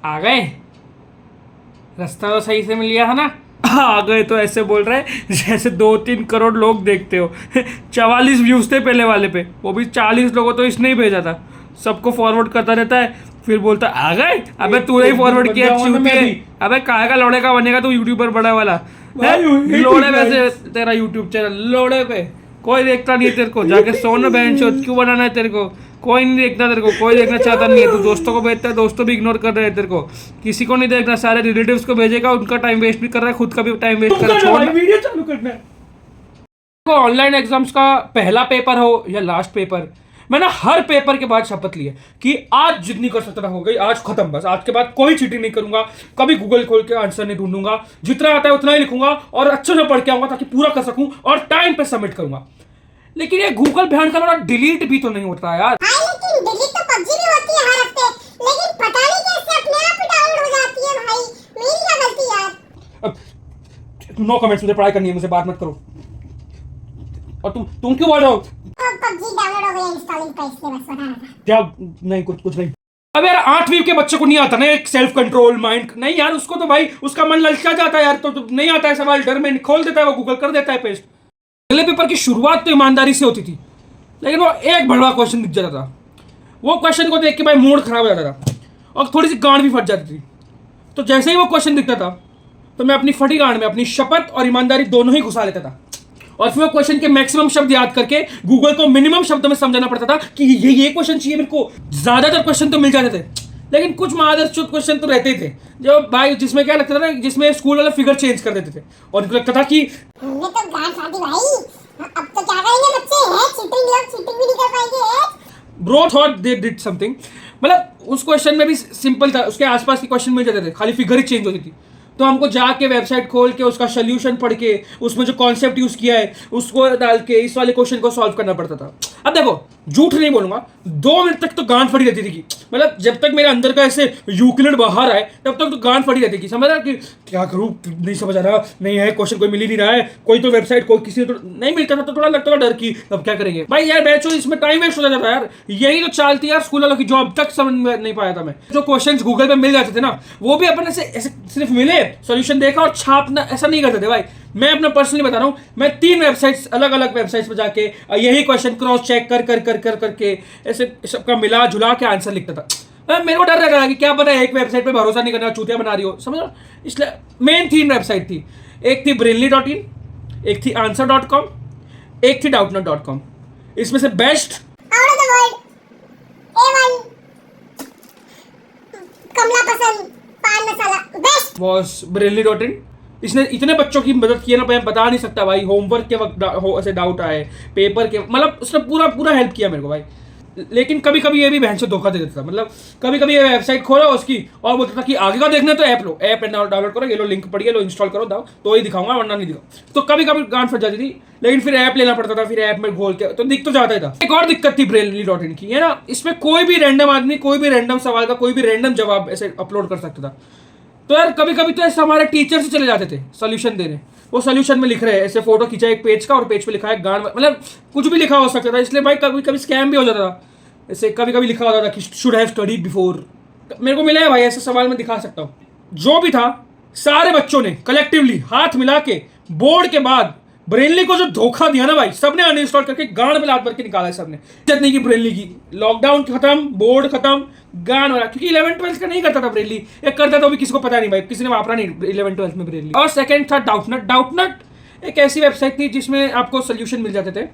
आ गए, रास्ता तो सही से मिल गया है ना। आ गए तो ऐसे बोल रहे हैं जैसे 2-3 करोड़ लोग देखते हो। 44 व्यूज थे पहले वाले पे, वो भी 40 लोगों तो इसने ही भेजा था, सबको फॉरवर्ड करता रहता है, फिर बोलता आ गए। अबे तूने ही फॉरवर्ड किया, अबे काहे का लोड़े का बनेगा तू यूट्यूबर बड़ा वाला, लोड़े पे से तेरा यूट्यूब चैनल, लोड़े पे कोई देखता नहीं है तेरे को, जाके सोना बहन चोद क्यों बनाना है तेरे को, कोई नहीं देखता तेरे को, कोई देखना चाहता नहीं है, तू दोस्तों को भेजता है, दोस्तों भी इग्नोर कर रहे हैं तेरे को, किसी को नहीं देखना, सारे रिलेटिव्स को भेजेगा, उनका टाइम वेस्ट भी कर रहा है, खुद का भी टाइम वेस्ट कर रहा है, वीडियो चालू करना है। ऑनलाइन एग्जाम्स का पहला पेपर हो या लास्ट पेपर, मैंने हर पेपर के बाद शपथ ली है कि आज जितनी कर सकता था हो गई, आज खत्म, बस आज के बाद कोई चीटिंग नहीं करूंगा, कभी गूगल खोल के आंसर नहीं ढूंढूंगा, जितना आता है उतना ही लिखूंगा और अच्छे से पढ़ के आऊंगा ताकि पूरा कर सकूं और टाइम पे सबमिट करूंगा। लेकिन ये गूगल भ्यान का डिलीट भी तो नहीं होता यार। लेकिन डिलीट तो पबजी में होती है हर हफ्ते, लेकिन पता नहीं कैसे अपने आप ही डाउनलोड हो जाती है भाई, मेरी क्या गलती यार। नो कमेंट्स, मुझे पढ़ाई करनी है, मुझे बात मत करो। और तुम क्यों बोल रहे हो? पबजी डाउनलोड हो गया इंस्टॉलिंग का, इसलिए बस बता रहा था। क्या नहीं, कुछ नहीं। अब यार 8वीं के बच्चे को नहीं आता ना एक सेल्फ कंट्रोल माइंड, नहीं यार, उसको तो भाई उसका मन ललचा जाता है यार, तो नहीं आता है सवाल, डर में खोल देता है वो, गूगल कर देता है पेस्ट। अगले पेपर की शुरुआत तो ईमानदारी से होती थी, लेकिन वो एक बड़ा क्वेश्चन दिख जाता था, वो क्वेश्चन को देख के भाई मूड खराब हो जाता था और थोड़ी सी गांड भी फट जाती थी। तो जैसे ही वो क्वेश्चन दिखता था तो मैं अपनी फटी गांड में अपनी शपथ और ईमानदारी दोनों ही घुसा लेता था, और फिर वो क्वेश्चन के मैक्सिमम शब्द याद करके गूगल को मिनिमम शब्दों में समझाना पड़ता था कि ये क्वेश्चन चाहिए मेरे को। ज्यादातर क्वेश्चन तो मिल जाते थे, लेकिन कुछ महादर्शुत क्वेश्चन तो रहते थे जो भाई, जिसमें क्या लगता था ना, जिसमें स्कूल वाले फिगर चेंज कर देते थे, और उनको लगता था कि हमने तो गांड फाड़ी भाई, अब तो क्या करेंगे, बच्चे हैं चीटिंग भी नहीं कर पाएंगे। Bro thought they did something, मतलब उस क्वेश्चन में भी सिंपल था, उसके आसपास के क्वेश्चन मिल जाते थे, खाली फिगर ही चेंज होती थी। तो हमको जाके वेबसाइट खोल के उसका सोल्यूशन पढ़ के उसमें जो कॉन्सेप्ट यूज किया है उसको डाल के इस वाले क्वेश्चन को सॉल्व करना पड़ता था। अब देखो, झूठ नहीं बोलूंगा, 2 मिनट तक तो गांड फटी रहती थी, मतलब जब तक मेरे अंदर का ऐसे यूक्लिड बाहर आए तब तक तो गांड फटी रहती थी, समझ रहा कि क्या करूँ, नहीं समझ आ रहा, नहीं है क्वेश्चन, कोई मिल ही नहीं रहा है, कोई तो वेबसाइट कोई किसी तो नहीं मिलता था, तो थोड़ा लगता था डर की अब क्या करेंगे भाई यार, बैचो इसमें टाइम वेस्ट हो जाता था यार, यही तो चालती यार स्कूल वालों की, जो अब तक समझ में नहीं पाया था मैं। जो क्वेश्चन गूगल पे मिल जाते थे ना, वो भी अपन ऐसे सिर्फ मिले, सोल्यूशन देखा और छापना, ऐसा नहीं करते थे भाई। मैं अपना पर्सनली बता रहा हूँ, मैं 3 वेबसाइट्स अलग अलग वेबसाइट्स पे जाके यही क्वेश्चन क्रॉस चेक कर करके ऐसे सबका मिला जुला के आंसर लिखता था। मेरे को डर लग रहा कि क्या पता है एक वेबसाइट पे भरोसा नहीं करना, चूतिया बना रही हो, समझ लो। इसलिए मेन 3 वेबसाइट थी, एक थी brainly.in, एक थी answer.com, एक थी doubtnut.com। इसमें से best out of the world A1 कमला पसंद पान मसाला बेस्ट वाज brainly.in। इसने इतने बच्चों की मदद की है ना, मैं बता नहीं सकता भाई, होमवर्क के वक्त ऐसे डाउट आए, पेपर के, मतलब उसने पूरा हेल्प किया मेरे को भाई। लेकिन कभी कभी ये भी बहन से धोखा दे देता था, मतलब कभी कभी ये वेबसाइट खोला उसकी और बोलता था कि आगे का देखना तो ऐप लो, ऐप डाउनलोड करो, ये लो लिंक पढ़िए, लो इंस्टॉल करो, दाओ तो ही दिखाऊंगा वरना नहीं दिखाऊं। तो कभी कभी गांड फट जाती थी, लेकिन फिर ऐप लेना पड़ता था, फिर ऐप में खोल के तो दिख तो जाता ही था। एक और दिक्कत थी brainly.in की, है ना, इसमें कोई भी रैंडम आदमी कोई भी रैंडम सवाल का कोई भी रैंडम जवाब ऐसे अपलोड कर सकता था। तो यार कभी कभी तो ऐसे हमारे टीचर से चले जाते थे सोल्यूशन देने, वो सोल्यूशन में लिख रहे हैं, ऐसे फोटो खींचा एक पेज का और पेज पे लिखा है गांड, मतलब कुछ भी लिखा हो सकता था, इसलिए भाई कभी कभी स्कैम भी हो जाता था। ऐसे कभी कभी लिखा होता था कि शुड हैव स्टडीड बिफोर। मेरे को मिला है भाई ऐसे सवाल मैं दिखा सकता हूँ, जो भी था सारे बच्चों ने कलेक्टिवली हाथ मिला के बोर्ड के बाद ब्रेनली को जो धोखा दिया ना भाई, सबने अनइंस्टॉल करके गांड में लात भर के निकाला है सबने, इज्जत नहीं की ब्रेनली की। लॉकडाउन खत्म, बोर्ड खत्म, गांड हो रहा, क्योंकि 11th-12th का नहीं करता था ब्रेनली, एक करता तो भी किसी को पता नहीं भाई, किसी ने वापरा नहीं 11th-12th में ब्रेनली। और सेकंड था डाउटनट एक ऐसी वेबसाइट थी जिसमें आपको सोल्यूशन मिल जाते थे,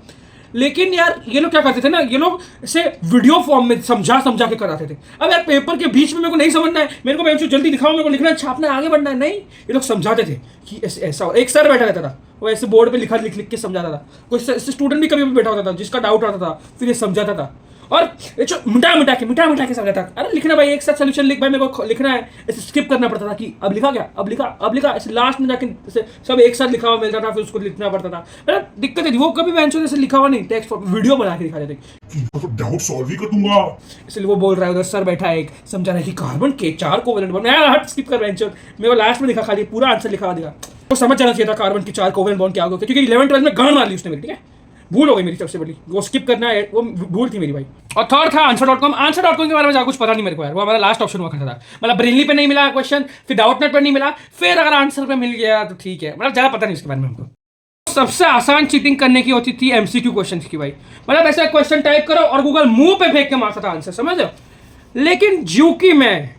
लेकिन यार ये लोग क्या करते थे ना, ये लोग इसे वीडियो फॉर्म में समझा के कराते थे। अब यार पेपर के बीच में मेरे को नहीं समझना है, मेरे को बेंचो जल्दी दिखाओ, मेरे को लिखना है, छापना है, आगे बढ़ना है, नहीं, ये लोग समझाते थे कि ऐसा। एक सर बैठा रहता था, वो ऐसे बोर्ड पे लिख के समझाता था, कोई स्टूडेंट भी कभी बैठा होता था जिसका डाउट आता था, फिर ये समझाता था, और ये जो मिटा के समझाता था। अरे लिखना भाई, एक साथ सोल्यूशन लिख भाई, मेरे को लिखना है, ऐसे स्किप करना पड़ता था कि अब लिखा क्या, अब लिखा, ऐसे लास्ट में जाके सब एक साथ लिखा हुआ मिलता था, फिर उसको लिखना पड़ता था। मतलब दिक्कत थी, वो कभी बेंचो जैसे लिखा हुआ नहीं, टेक्स्ट वीडियो बना के दिखा देते, डाउट सॉल्व ही कर दूंगा। इसलिए वो बोल रहा है, उधर सर बैठा है एक समझा रहा है कि कार्बन के 4 कोवेलेंट बॉन्ड, मैं हट स्किप कर बेंचो, मेरे को लास्ट में लिखा, खाली पूरा आंसर लिखा दिया, वो समझ जाना चाहिए था कार्बन के 4 कोवेलेंट बॉन्ड क्या होगा, क्योंकि 11th-12th में गांड मार ली उसने मेरी, ठीक है। भूल हो गई मेरी सबसे बड़ी, वो स्किप करना है वो भूल थी मेरी भाई। और थर्ड था आंसर.com। आंसर.com के बारे में ज़्यादा कुछ पता नहीं मेरे को यार, वो हमारा लास्ट ऑप्शन हुआ करता था। मतलब ब्रेनली पे नहीं मिला क्वेश्चन, फिर डाउटनेट पे नहीं मिला, फिर अगर आंसर पे मिल गया तो ठीक है, मतलब ज़्यादा पता नहीं उसके बारे में हमको। सबसे आसान चीटिंग करने की होती थी एमसीक्यू क्वेश्चन की भाई। मतलब ऐसा क्वेश्चन टाइप करो और गूगल मुंह पे फेंक के मारता था आंसर, समझ लो। लेकिन जू की मैं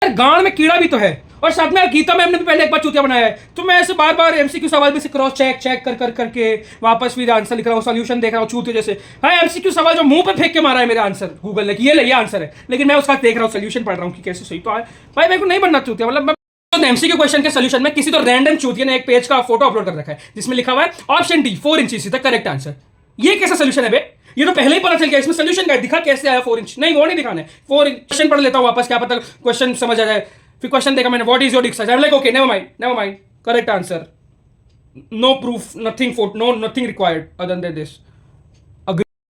गांड में कीड़ा भी तो है, और साथ में गीता मैम ने भी पहले एक बार चूतिया बनाया है, तो मैं ऐसे बार बार एमसीक्यू सवाल भी से क्रॉस चेक कर करके वापस फिर आंसर लिख रहा हूँ, सॉल्यूशन देख रहा हूँ चूतिया जैसे। हाँ, एमसीक्यू सवाल जो मुंह पे फेंक के मारा है मेरा आंसर गूगल ने कि ये आंसर है, लेकिन मैं उसका देख रहा हूँ, सोल्यूशन पढ़ रहा हूँ कि कैसे सही तो आए भाई। मेरे को नहीं बनना चूतिया। मतलब एमसीक्यू क्वेश्चन के सोल्यूशन में किसी तो रैंडम चूतिया ने एक पेज का फोटो अपलोड कर रखा है जिसमें लिखा हुआ है option D 4 inch is the correct answer. ये कैसा सोल्यूशन है बे? ये तो पहले ही पता चल गया, इसमें सोल्यूशन गाइड दिखा कैसे आया 4 इंच, नहीं वो नहीं दिखाना है। 4 इंच क्वेश्चन पढ़ लेता हूँ वापस, क्या पता क्वेश्चन समझ आ जाए। फिर क्वेश्चन देखा मैंने, what is your dick size, I am like okay never mind correct answer, no proof, nothing required other than this.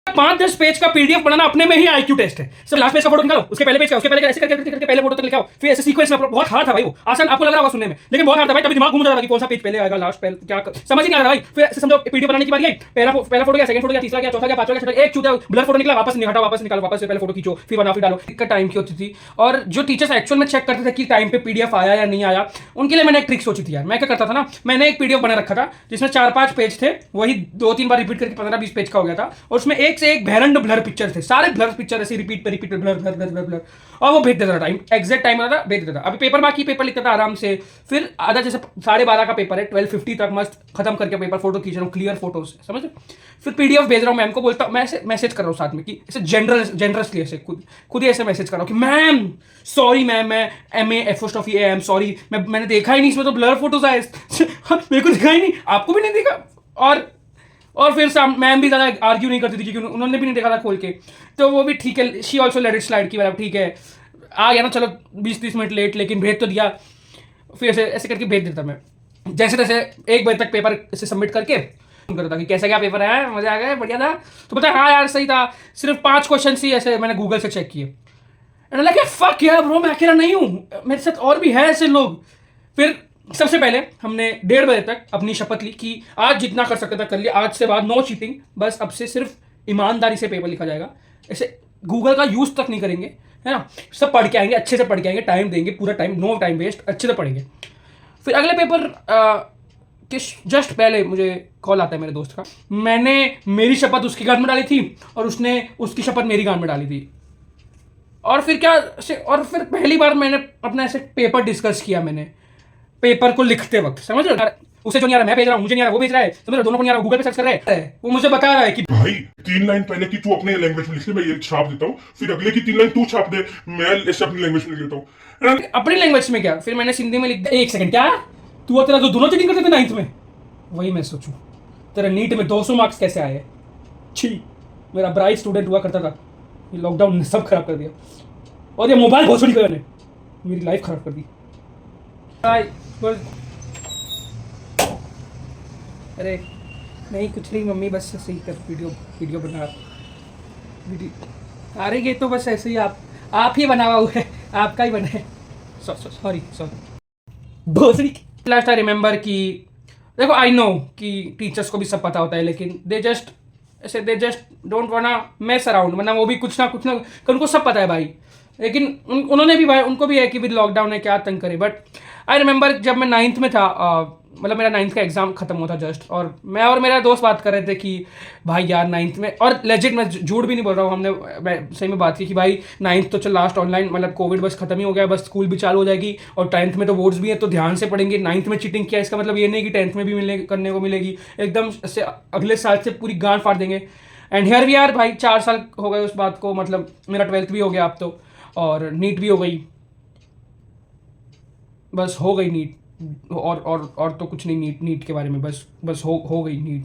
5-10 page का पीडीएफ बनाना अपने में ही आईक्यू टेस्ट है। सब लास्ट पेज का फोटो निकालो, उसके पहले पेज का, उसके पहले ऐसे करके पहले फोटो तक लिखाओ, फिर ऐसे सीक्वेंस में। बहुत हार्ड था भाई वो, आसान आपको लग रहा होगा सुनने में, लेकिन बहुत हार्ड था भाई। तभी दिमाग घूम रहा था कि कौन सा पेज पहले आएगा, लास्ट पहले क्या समझ ही नहीं आ रहा भाई। फिर ऐसे समझो पीडीएफ बनाने की बारी आई, पहला फोटो गया, सेकंड फोटो गया, तीसरा गया, चौथा गया, पांचवा गया, छठा, एक चूतिया ब्लर फोटो निकला, वापस निकालो, वापस से पहले फोटो खींचो, फिर बनाओ, फिर डालो। दिक्कत टाइम की होती थी। और जो टीचर्स एक्चुअल में चेक करते थे कि टाइम पे पीडीएफ आया या नहीं आया, उनके लिए मैंने एक ट्रिक सोची थी यार। मैं क्या करता था ना, मैंने एक पीडीएफ बना रखा था जिसमें 4-5 पेज थे, वही 2-3 बार रिपीट करके 15-20 पेज का हो गया था, और उसमें एक से एक भैरंड ब्लर पिक्चर थे, सारे ब्लर पिक्चर ऐसे रिपीट ब्लर, और वो भेज देता था, टाइम एग्जैक्ट टाइम आता था, भेज देता था। अभी पेपर बाकी, पेपर लिखता था आराम से। फिर आधा जैसे 12:30 का पेपर है, 12:50 तक मस्त खत्म करके पेपर, फोटो खींच रहा हूँ, क्लियर फोटोज, समझ। फिर पीडीएफ भेज रहा हूँ मैम को, बोलता मैं ऐसे मैसेज कर रहा हूँ साथ में कि ऐसे जनरसली ऐसे खुद ही ऐसे मैसेज कर रहा हूँ कि मैम सॉरी मैम, मैं MA सॉरी, मैंने देखा ही नहीं, इसमें तो ब्लर फोटोज आए। मेरे को दिखा ही नहीं, आपको भी नहीं देखा। और फिर मैम भी ज़्यादा आर्ग्यू नहीं करती थी क्योंकि उन्होंने भी नहीं देखा था खोल के, तो वो भी ठीक है, she also let it slide की, मतलब ठीक है आ गया ना, चलो 20-30 मिनट लेट, लेकिन भेज तो दिया। फिर ऐसे करके भेज देता मैं, जैसे तैसे 1 बजे तक पेपर ऐसे सबमिट करके करता कि कैसा क्या पेपर है, मजा आ गया, बढ़िया था। तो पता है, हाँ यार सही था, सिर्फ 5 क्वेश्चन ही ऐसे मैंने गूगल से चेक किए। एंड लाइक फक यार ब्रो, मैं अकेला नहीं हूँ, मेरे साथ और भी है ऐसे लोग। फिर सबसे पहले हमने 1:30 बजे तक अपनी शपथ ली कि आज जितना कर सकते था कर लिया, आज से बाद नो चीटिंग, बस अब से सिर्फ ईमानदारी से पेपर लिखा जाएगा, ऐसे गूगल का यूज़ तक नहीं करेंगे, है ना। सब पढ़ के आएंगे, अच्छे से पढ़ के आएंगे, टाइम देंगे, पूरा टाइम, नो टाइम वेस्ट, अच्छे से पढ़ेंगे। फिर अगले पेपर के जस्ट पहले मुझे कॉल आता है मेरे दोस्त का, मैंने मेरी शपथ उसकी गांड में डाली थी और उसने उसकी शपथ मेरी गांड में डाली थी। और फिर फिर पहली बार मैंने अपना ऐसे पेपर डिस्कस किया, मैंने पेपर को लिखते वक्त, समझ रहे हो, उसे जो नहीं आ रहा मैं भेज रहा हूँ, मुझे नहीं आ रहा वो भेज रहा है, समझ रहे, दोनों को नहीं आ रहा, गूगल पे सर्च कर रहे हैं, वो मुझे बता रहा है कि भाई 3 लाइन पहले की तू अपने लैंग्वेज में लिख ले, मैं ये छाप देता हूँ, फिर अगले की 3 लाइन तू छाप दे, मैं ऐसे अपनी लैंग्वेज में लिख लेता हूँ। अपनी लैंग्वेज में क्या, फिर मैंने हिंदी में लिख दिया। 1 सेकंड, क्या तू और तेरा जो दोनों चीटिंग करते थे 9th में, वही मैं सोचूं तेरा नीट में 200 मार्क्स कैसे आए। छी, मेरा ब्राइट स्टूडेंट हुआ करता था, ये लॉकडाउन ने सब खराब कर दिया, और ये मोबाइल भोसड़ी ने मेरी लाइफ खराब कर दी। अरे नहीं कुछ नहीं मम्मी, बस ऐसे ही कर वीडियो बना वीडियो। अरे ये तो बस ऐसे ही आप ही बनावा हुआ है, आपका ही बना है, सॉरी भोसड़ी। लास्ट आई रिमेंबर कि देखो, आई नो कि टीचर्स को भी सब पता होता है, लेकिन they just don't वांना mess around, वरना वो भी कुछ ना उनको सब पता है भाई, लेकिन उन्होंने भी भाई, उनको भी है कि विद लॉकडाउन है क्या तंग करे। बट आई रिमेंबर जब मैं 9th में था, मतलब मेरा 9th का एग्जाम खत्म हुआ था जस्ट, और मैं और मेरा दोस्त बात कर रहे थे कि भाई यार 9th में, और लेजिट मैं झूठ भी नहीं बोल रहा हूँ, मैं सही में बात की कि भाई 9th तो चल लास्ट ऑनलाइन, मतलब कोविड बस खत्म ही हो गया, बस स्कूल भी चालू हो जाएगी, और 10th में तो बोर्ड्स भी है, तो ध्यान से पढ़ेंगे। 9th में चीटिंग किया इसका मतलब ये नहीं कि 10th में भी करने को मिलेगी, एकदम से अगले साल से पूरी गांड फाड़ देंगे। एंड हियर वी आर भाई, 4 साल हो गए उस बात को, मतलब मेरा 12th भी हो गया अब तो, और नीट भी हो गई, बस हो गई नीट, और तो कुछ नहीं नीट के बारे में, बस हो गई नीट।